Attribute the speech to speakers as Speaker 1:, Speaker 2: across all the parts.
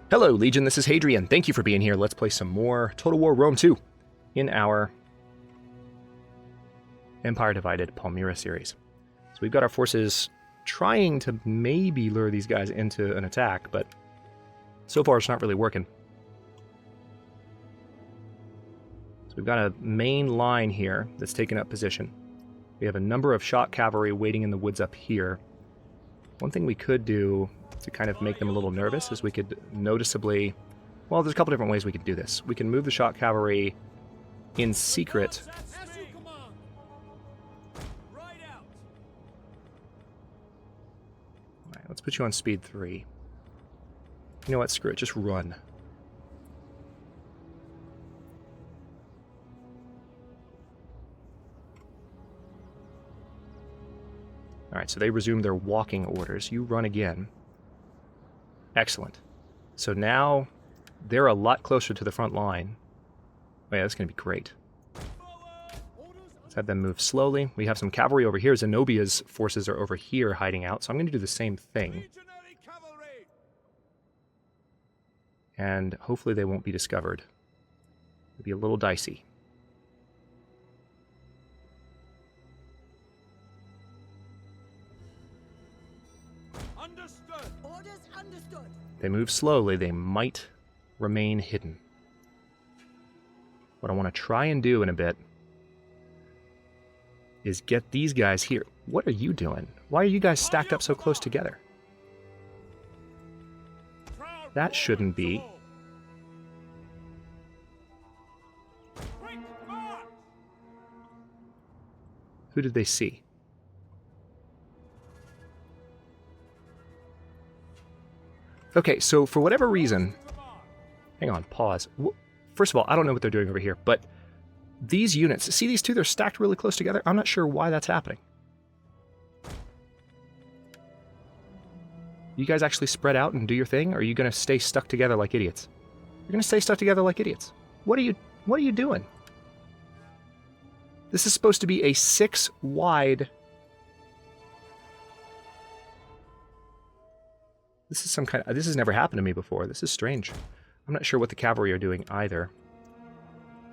Speaker 1: Hello, Legion, this is Hadrian. Thank you for being here. Let's play some more Total War Rome 2 in our Empire Divided Palmyra series. So we've got our forces trying to maybe lure these guys into an attack, but so far it's not really working. So we've got a main line here that's taken up position. We have a number of shot cavalry waiting in the woods up here. One thing we could do to kind of make them a little nervous is we could noticeably... Well, there's a couple different ways we could do this. We can move the shot cavalry in secret. Alright, let's put you on speed 3. You know what? Screw it. Just run. Alright, so they resume their walking orders. You run again. Excellent. So now they're a lot closer to the front line. Oh yeah, that's going to be great. Let's have them move slowly. We have some cavalry over here. Zenobia's forces are over here hiding out, so I'm going to do the same thing. And hopefully they won't be discovered. It'll be a little dicey. They move slowly, they might remain hidden. What I want to try and do in a bit is get these guys here. What are you doing? Why are you guys stacked up so close together? That shouldn't be. Who did they see? Okay, so for whatever reason... Hang on, pause. First of all, I don't know what they're doing over here, but these units... See these two? They're stacked really close together. I'm not sure why that's happening. You guys actually spread out and do your thing, or are you going to stay stuck together like idiots? You're going to stay stuck together like idiots. What are you doing? This is supposed to be a 6-wide... This is some kind of... This has never happened to me before. This is strange. I'm not sure what the cavalry are doing either.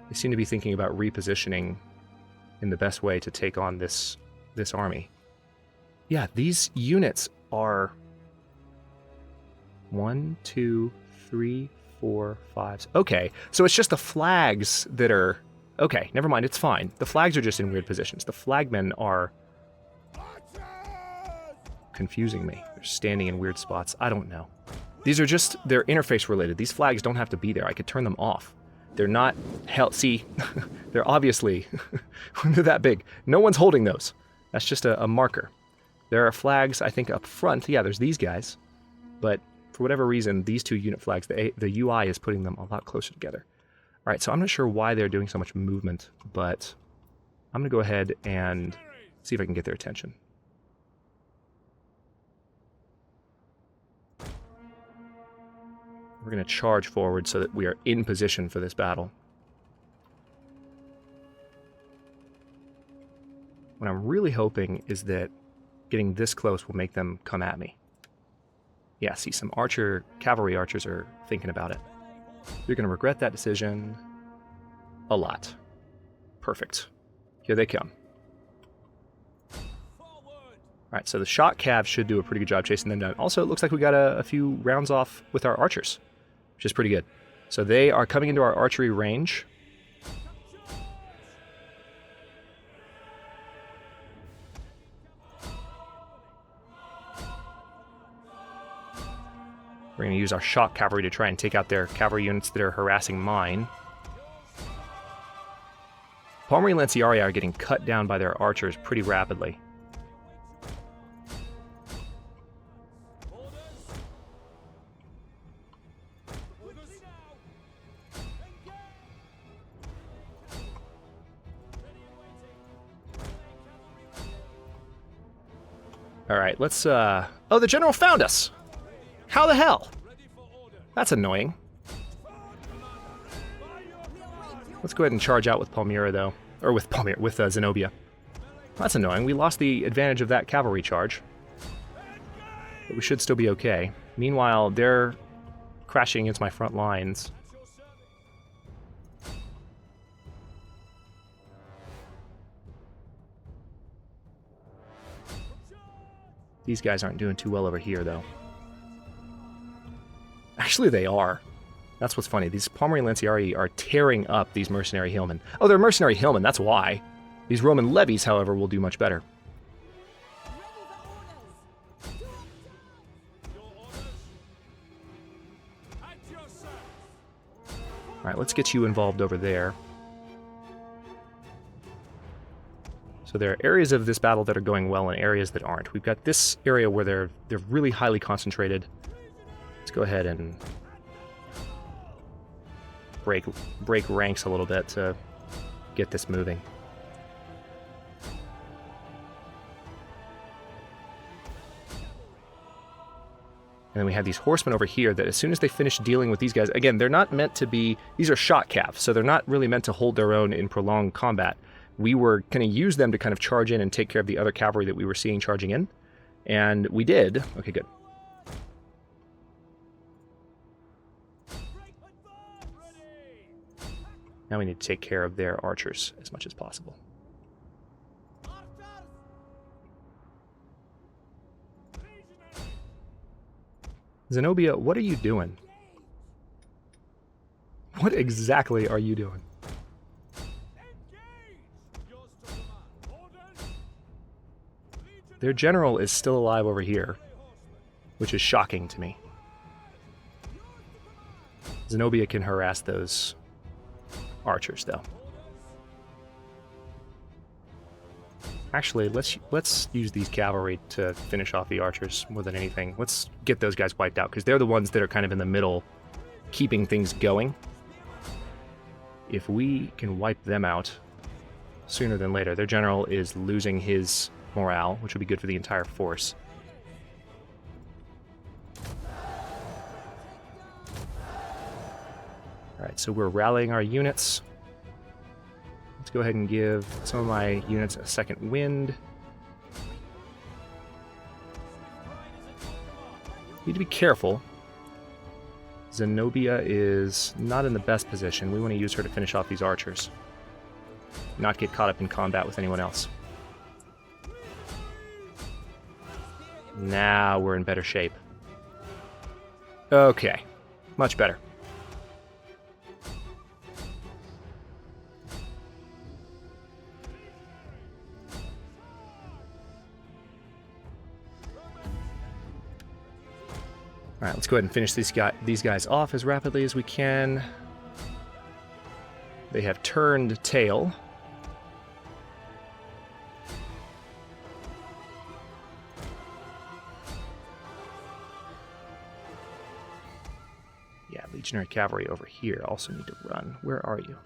Speaker 1: They seem to be thinking about repositioning in the best way to take on this army. Yeah, these units are... 1, 2, 3, 4, 5... Okay, so it's just the flags that are... Okay, never mind, it's fine. The flags are just in weird positions. The flagmen are... confusing me. They're standing in weird spots. I don't know. These are just... They're interface related. These flags don't have to be there. I could turn them off. They're not... Hell, see, they're obviously... they're that big. No one's holding those. That's just a marker. There are flags, I think, up front. Yeah, there's these guys. But for whatever reason, these two unit flags, the UI is putting them a lot closer together. All right, so I'm not sure why they're doing so much movement, but I'm going to go ahead and see if I can get their attention. We're going to charge forward so that we are in position for this battle. What I'm really hoping is that getting this close will make them come at me. Yeah, see, some cavalry archers are thinking about it. You're going to regret that decision a lot. Perfect. Here they come. Alright, so the shot cav should do a pretty good job chasing them down. Also, it looks like we got a few rounds off with our archers, which is pretty good. So they are coming into our archery range. We're going to use our shock cavalry to try and take out their cavalry units that are harassing mine. Palmyra Lanciarii are getting cut down by their archers pretty rapidly. Alright, let's, Oh, the general found us! How the hell? That's annoying. Let's go ahead and charge out with Palmyra, though. Or with Zenobia. That's annoying. We lost the advantage of that cavalry charge. But we should still be okay. Meanwhile, they're crashing against my front lines. These guys aren't doing too well over here, though. Actually, they are. That's what's funny. These Palmyrian Lanciari are tearing up these mercenary hillmen. Oh, they're mercenary hillmen, that's why. These Roman levies, however, will do much better. Alright, let's get you involved over there. So there are areas of this battle that are going well and areas that aren't. We've got this area where they're really highly concentrated. Let's go ahead and break ranks a little bit to get this moving. And then we have these horsemen over here that as soon as they finish dealing with these guys, again, they're not meant to be, these are shot cav, so they're not really meant to hold their own in prolonged combat. We were going to use them to kind of charge in and take care of the other cavalry that we were seeing charging in. And we did. Okay, good. Now we need to take care of their archers as much as possible. Zenobia, what are you doing? What exactly are you doing? Their general is still alive over here, which is shocking to me. Zenobia can harass those archers, though. Actually, let's use these cavalry to finish off the archers more than anything. Let's get those guys wiped out, because they're the ones that are kind of in the middle, keeping things going. If we can wipe them out sooner than later, their general is losing his morale, which would be good for the entire force. Alright, so we're rallying our units. Let's go ahead and give some of my units a second wind. Need to be careful. Zenobia is not in the best position. We want to use her to finish off these archers. Not get caught up in combat with anyone else. Now we're in better shape. Okay, much better. Alright, let's go ahead and finish these guys off as rapidly as we can. They have turned tail. Yeah, Legionary Cavalry over here also need to run. Where are you?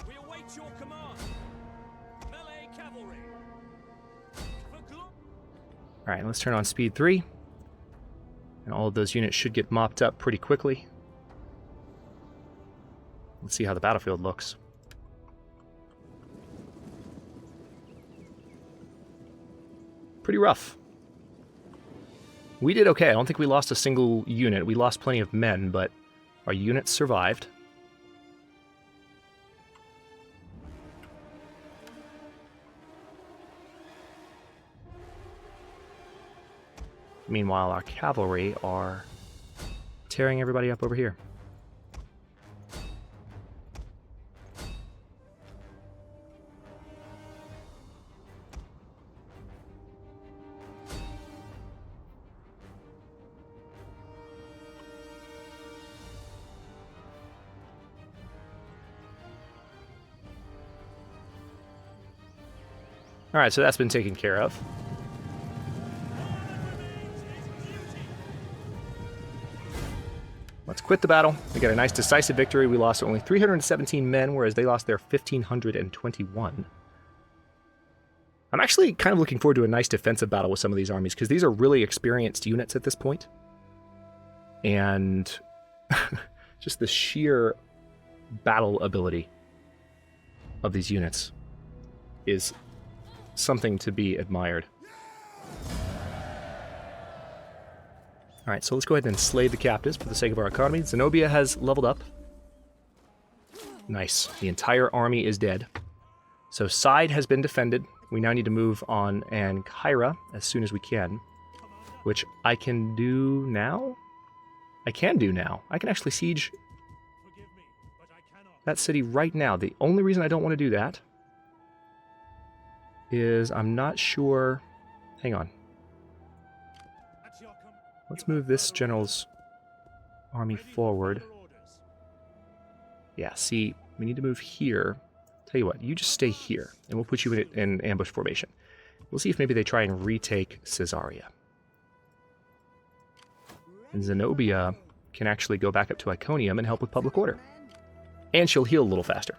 Speaker 2: We await your command. Melee cavalry.
Speaker 1: Alright, let's turn on speed 3. And all of those units should get mopped up pretty quickly. Let's see how the battlefield looks. Pretty rough. We did okay. I don't think we lost a single unit. We lost plenty of men, but our units survived. Meanwhile, our cavalry are tearing everybody up over here. Alright, so that's been taken care of. Let's quit the battle. We got a nice decisive victory. We lost only 317 men, whereas they lost their 1,521. I'm actually kind of looking forward to a nice defensive battle with some of these armies, because these are really experienced units at this point. And just the sheer battle ability of these units is something to be admired. Alright, so let's go ahead and slay the captives for the sake of our economy. Zenobia has leveled up. Nice. The entire army is dead. So side has been defended. We now need to move on Ankara as soon as we can, which I can do now? I can do now. I can actually siege that city right now. The only reason I don't want to do that is I'm not sure... Hang on. Let's move this general's army forward. Yeah, see, we need to move here. Tell you what, you just stay here, and we'll put you in ambush formation. We'll see if maybe they try and retake Caesarea. And Zenobia can actually go back up to Iconium and help with public order. And she'll heal a little faster,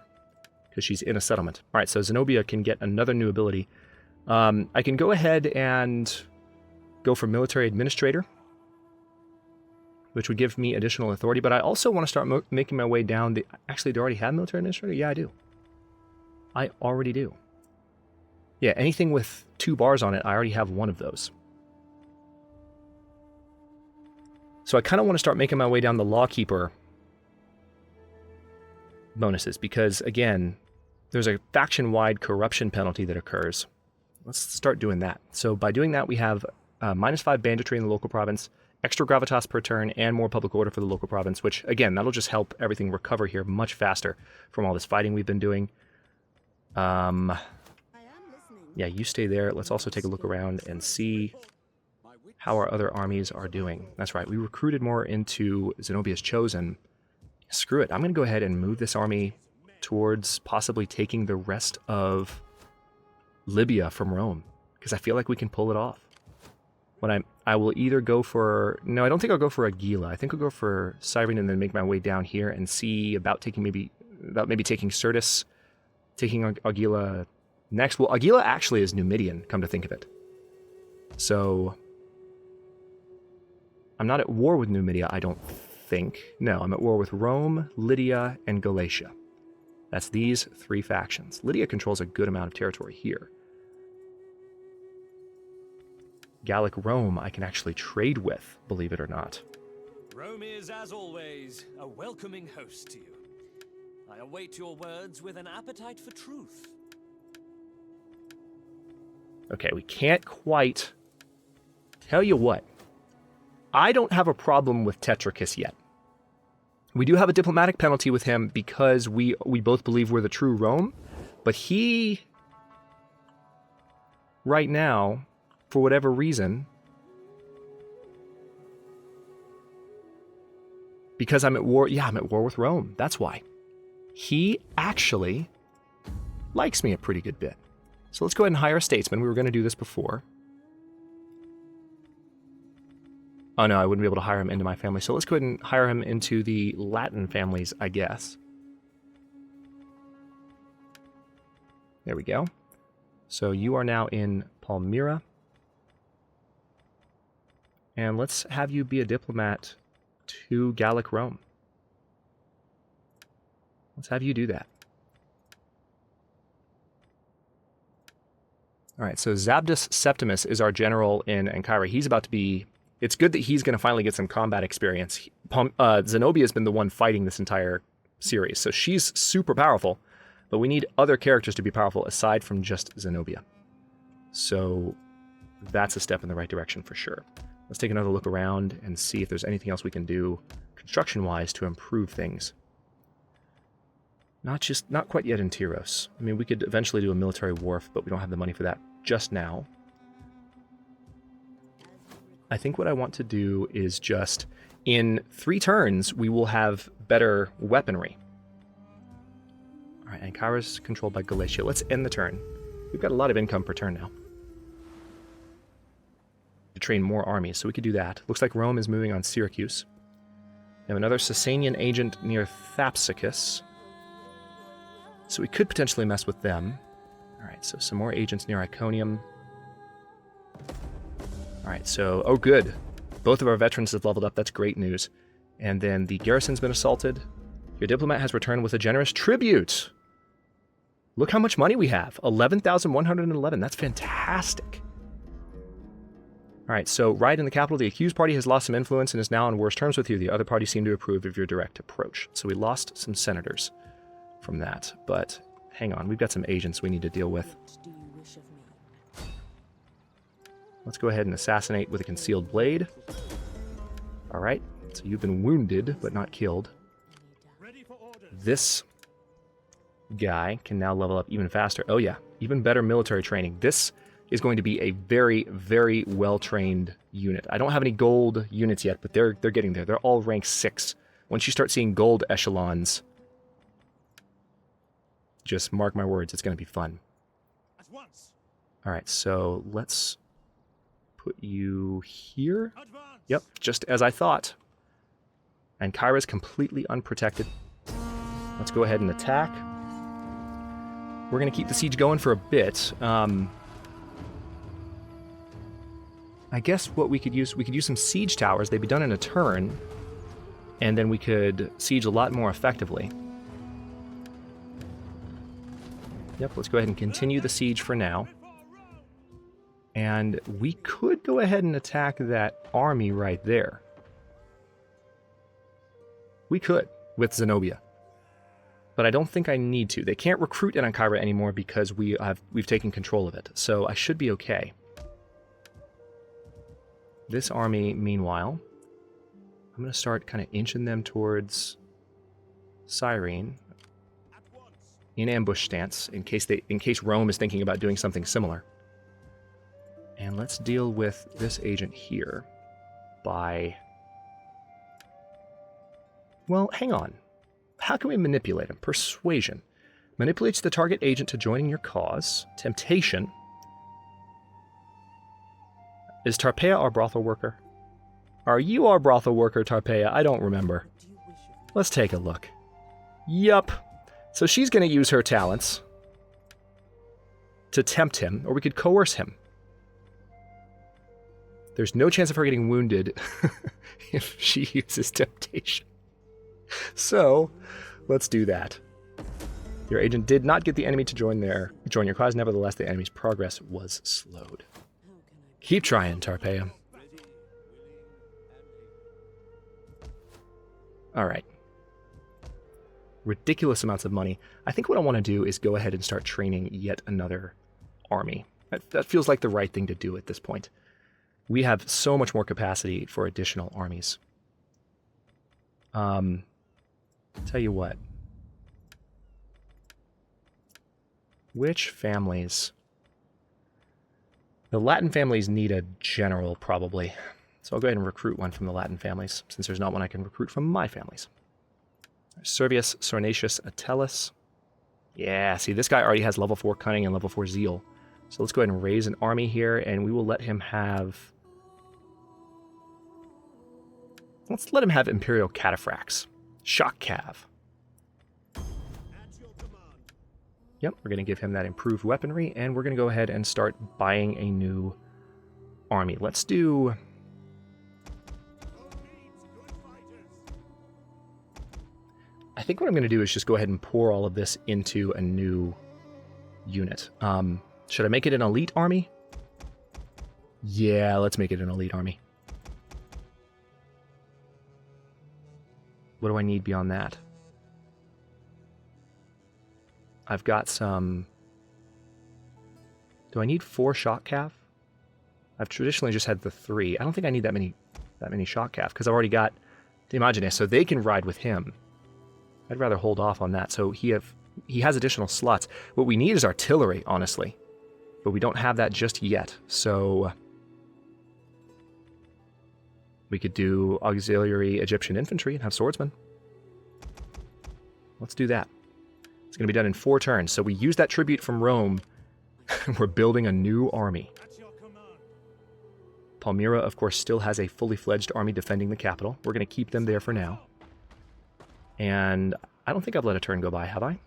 Speaker 1: because she's in a settlement. Alright, so Zenobia can get another new ability. I can go ahead and go for military administrator, which would give me additional authority, but I also want to start making my way down the... Actually, do I already have military administrator? Yeah, I do. I already do. Yeah, anything with 2 bars on it, I already have one of those. So I kind of want to start making my way down the lawkeeper bonuses, because, again, there's a faction-wide corruption penalty that occurs. Let's start doing that. So by doing that, we have -5 banditry in the local province, extra gravitas per turn, and more public order for the local province, which, again, that'll just help everything recover here much faster from all this fighting we've been doing. Yeah, you stay there. Let's also take a look around and see how our other armies are doing. That's right, we recruited more into Zenobia's Chosen. Screw it, I'm going to go ahead and move this army towards possibly taking the rest of Libya from Rome, because I feel like we can pull it off. I will either go for... No, I don't think I'll go for Aguila. I think I'll go for Cyrene and then make my way down here and see about taking maybe taking Syrtis, taking Aguila next. Well, Aguila actually is Numidian, come to think of it. So I'm not at war with Numidia, I don't think. No, I'm at war with Rome, Lydia, and Galatia. That's these 3 factions. Lydia controls a good amount of territory here. Gallic Rome I can actually trade with, believe it or not.
Speaker 2: Rome is, as always, a welcoming host to you. I await your words with an appetite for truth.
Speaker 1: Okay, we can't quite... Tell you what, I don't have a problem with Tetricus yet. We do have a diplomatic penalty with him because we both believe we're the true Rome, but he, right now, for whatever reason, because I'm at war, yeah, I'm at war with Rome, that's why. He actually likes me a pretty good bit. So let's go ahead and hire a statesman. We were going to do this before. Oh no, I wouldn't be able to hire him into my family. So let's go ahead and hire him into the Latin families, I guess. There we go. So you are now in Palmyra. And let's have you be a diplomat to Gallic Rome. Let's have you do that. Alright, so Zabdus Septimus is our general in Ankara. He's about to be... It's good that he's going to finally get some combat experience. Zenobia has been the one fighting this entire series, so she's super powerful, but we need other characters to be powerful aside from just Zenobia. So that's a step in the right direction for sure. Let's take another look around and see if there's anything else we can do construction-wise to improve things. Not quite yet in Tyros. I mean, we could eventually do a military wharf, but we don't have the money for that just now. I think what I want to do is just, in 3 turns, we will have better weaponry. Alright, Ankara's controlled by Galatia. Let's end the turn. We've got a lot of income per turn now. To train more armies, so we could do that. Looks like Rome is moving on Syracuse. We have another Sasanian agent near Thapsacus. So we could potentially mess with them. Alright, so some more agents near Iconium. Alright, so... Oh, good. Both of our veterans have leveled up. That's great news. And then the garrison's been assaulted. Your diplomat has returned with a generous tribute. Look how much money we have. 11,111. That's fantastic. Alright, so right in the capital, the accused party has lost some influence and is now on worse terms with you. The other party seem to approve of your direct approach. So we lost some senators from that, but hang on, we've got some agents we need to deal with. Let's go ahead and assassinate with a concealed blade. Alright, so you've been wounded, but not killed. This guy can now level up even faster. Oh yeah, even better military training. This is going to be a very, very well-trained unit. I don't have any gold units yet, but they're getting there. They're all rank 6. Once you start seeing gold echelons, just mark my words, it's going to be fun. Alright, so let's put you here. Yep, just as I thought. And Kyra's completely unprotected. Let's go ahead and attack. We're going to keep the siege going for a bit. I guess what we could use some siege towers. They'd be done in a turn, and then we could siege a lot more effectively. Yep, let's go ahead and continue the siege for now. And we could go ahead and attack that army right there. We could, with Zenobia. But I don't think I need to. They can't recruit in Ankara anymore because we've taken control of it. So I should be okay. This army, meanwhile, I'm going to start kind of inching them towards Cyrene in ambush stance in case Rome is thinking about doing something similar. And let's deal with this agent here by... Well, hang on. How can we manipulate him? Persuasion. Manipulates the target agent to joining your cause. Temptation. Is Tarpeia our brothel worker? Are you our brothel worker, Tarpeia? I don't remember. Let's take a look. Yup. So she's going to use her talents to tempt him, or we could coerce him. There's no chance of her getting wounded if she uses temptation. So, let's do that. Your agent did not get the enemy to join your cause. Nevertheless, the enemy's progress was slowed. Keep trying, Tarpeia. Alright. Ridiculous amounts of money. I think what I want to do is go ahead and start training yet another army. That feels like the right thing to do at this point. We have so much more capacity for additional armies. Tell you what. Which families? The Latin families need a general, probably. So I'll go ahead and recruit one from the Latin families, since there's not one I can recruit from my families. Servius Sornatius Atellus. Yeah, see, this guy already has level 4 cunning and level 4 zeal. So let's go ahead and raise an army here, and we will let him have... Let's let him have Imperial Cataphracts. Shock Cav. Yep, we're going to give him that improved weaponry, and we're going to go ahead and start buying a new army. Let's do... I think what I'm going to do is just go ahead and pour all of this into a new unit. Should I make it an elite army? Yeah, let's make it an elite army. What do I need beyond that? I've got some... Do I need 4 shock cav? I've traditionally just had the 3. I don't think I need that many shock cav, because I've already got Diogenes, so they can ride with him. I'd rather hold off on that. So he has additional slots. What we need is artillery, honestly. But we don't have that just yet. So we could do auxiliary Egyptian infantry and have swordsmen. Let's do that. It's going to be done in 4 turns. So we use that tribute from Rome. We're building a new army. Palmyra, of course, still has a fully fledged army defending the capital. We're going to keep them there for now. And I don't think I've let a turn go by, have I?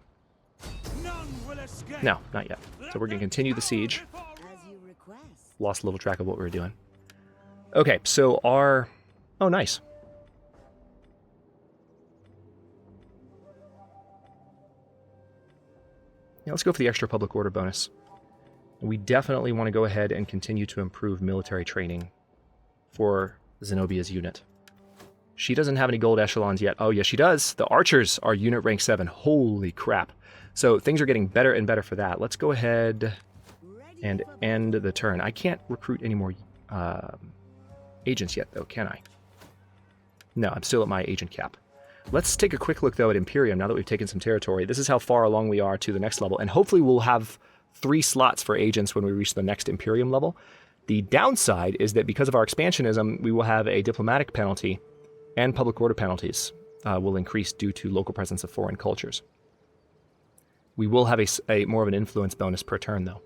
Speaker 1: No, not yet. So we're going to continue the siege. Lost a little track of what we were doing. Okay, so our... Oh, nice. Yeah, let's go for the extra public order bonus. We definitely want to go ahead and continue to improve military training for Zenobia's unit. She doesn't have any gold echelons yet. Oh, yes, she does. The archers are unit rank 7. Holy crap. So things are getting better and better for that. Let's go ahead and end the turn. I can't recruit any more agents yet, though, can I? No, I'm still at my agent cap. Let's take a quick look, though, at Imperium now that we've taken some territory. This is how far along we are to the next level, and hopefully we'll have 3 slots for agents when we reach the next Imperium level. The downside is that because of our expansionism, we will have a diplomatic penalty, and public order penalties will increase due to local presence of foreign cultures. We will have a more of an influence bonus per turn, though.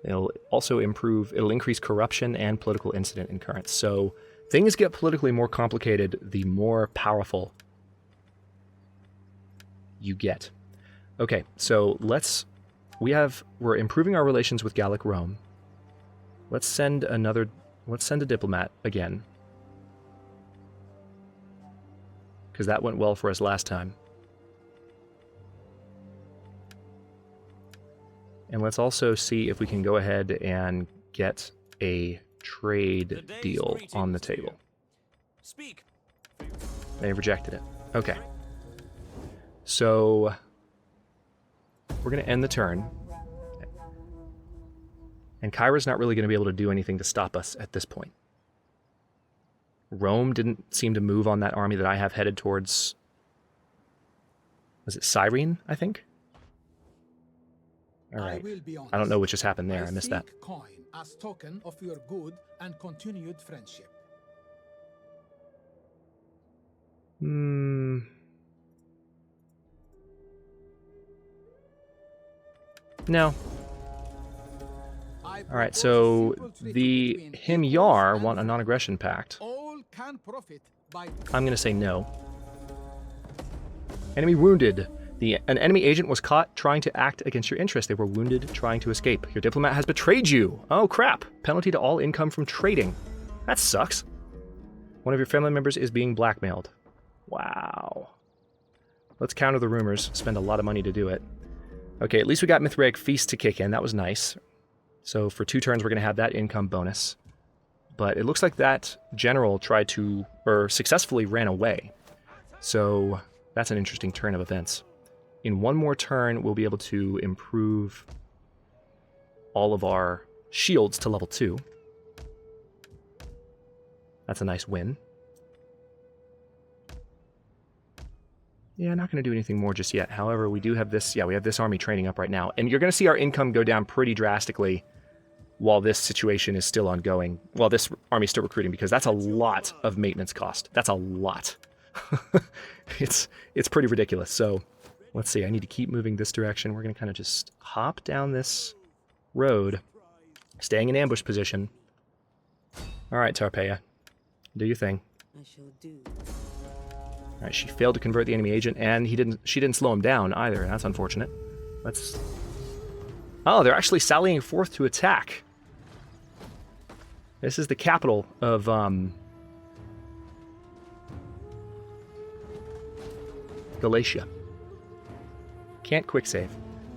Speaker 1: It'll also it'll increase corruption and political incident incurrence. So things get politically more complicated the more powerful you get. Okay, so we're improving our relations with Gallic Rome. Let's send a diplomat again, because that went well for us last time. And let's also see if we can go ahead and get a trade deal on the table.
Speaker 2: Speak.
Speaker 1: They've rejected it. Okay. So we're going to end the turn. And Kyra's not really going to be able to do anything to stop us at this point. Rome didn't seem to move on that army that I have headed towards... Was it Cyrene, I think? All right. I don't know what just happened there. I missed that.
Speaker 3: Coin as token of your good and continued friendship.
Speaker 1: No. All right, so the Himyar want a non-aggression pact. I'm going to say no. Enemy wounded. An enemy agent was caught trying to act against your interest. They were wounded trying to escape. Your diplomat has betrayed you. Oh, crap. Penalty to all income from trading. That sucks. One of your family members is being blackmailed. Wow. Let's counter the rumors. Spend a lot of money to do it. Okay, at least we got Mithraic Feast to kick in. That was nice. So for 2 turns, we're going to have that income bonus. But it looks like that general successfully ran away. So that's an interesting turn of events. In 1 more turn, we'll be able to improve all of our shields to level 2. That's a nice win. Yeah, not going to do anything more just yet. However, we do have this, we have this army training up right now. And you're going to see our income go down pretty drastically while this situation is still ongoing, while this army's still recruiting, because that's a lot of maintenance cost. That's a lot. It's pretty ridiculous. So let's see, I need to keep moving this direction. We're going to kind of just hop down this road, staying in ambush position. All right, Tarpeia, do your thing.
Speaker 4: I shall do.
Speaker 1: All right, she failed to convert the enemy agent, and she didn't slow him down either. That's unfortunate. Oh, they're actually sallying forth to attack. This is the capital of Galatia. Can't quick save,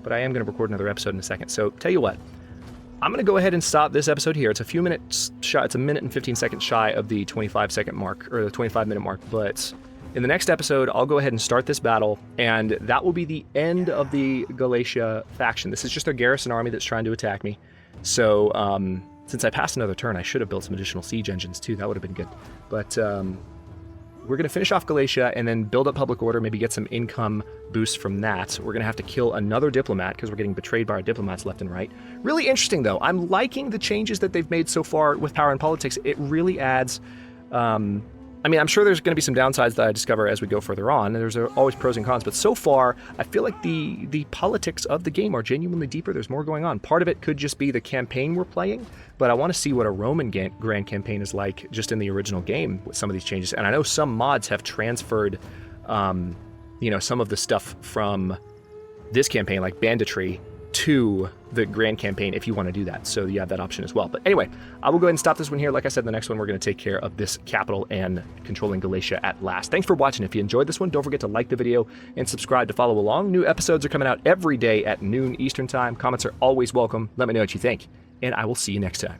Speaker 1: but I am going to record another episode in a second. So tell you what, I'm going to go ahead and stop this episode here. It's a few minutes shy. It's a minute and 15 seconds shy of the 25-second mark, or the 25-minute mark. But in the next episode, I'll go ahead and start this battle, and that will be the end of the Galatia faction. This is just a garrison army that's trying to attack me. So since I passed another turn, I should have built some additional siege engines too. That would have been good. But we're going to finish off Galatia and then build up public order, maybe get some income boost from that. We're going to have to kill another diplomat because we're getting betrayed by our diplomats left and right. Really interesting, though. I'm liking the changes that they've made so far with power and politics. It really adds... I mean, I'm sure there's going to be some downsides that I discover as we go further on, and there's always pros and cons, but so far, I feel like the politics of the game are genuinely deeper. There's more going on. Part of it could just be the campaign we're playing, but I want to see what a Roman Grand Campaign is like just in the original game with some of these changes. And I know some mods have transferred, some of the stuff from this campaign, like banditry, to the Grand Campaign if you want to do that. So you have that option as well. But anyway, I will go ahead and stop this one here. Like I said, the next one, we're going to take care of this capital and controlling Galatia at last. Thanks for watching. If you enjoyed this one, don't forget to like the video and subscribe to follow along. New episodes are coming out every day at noon Eastern time. Comments are always welcome. Let me know what you think, and I will see you next time.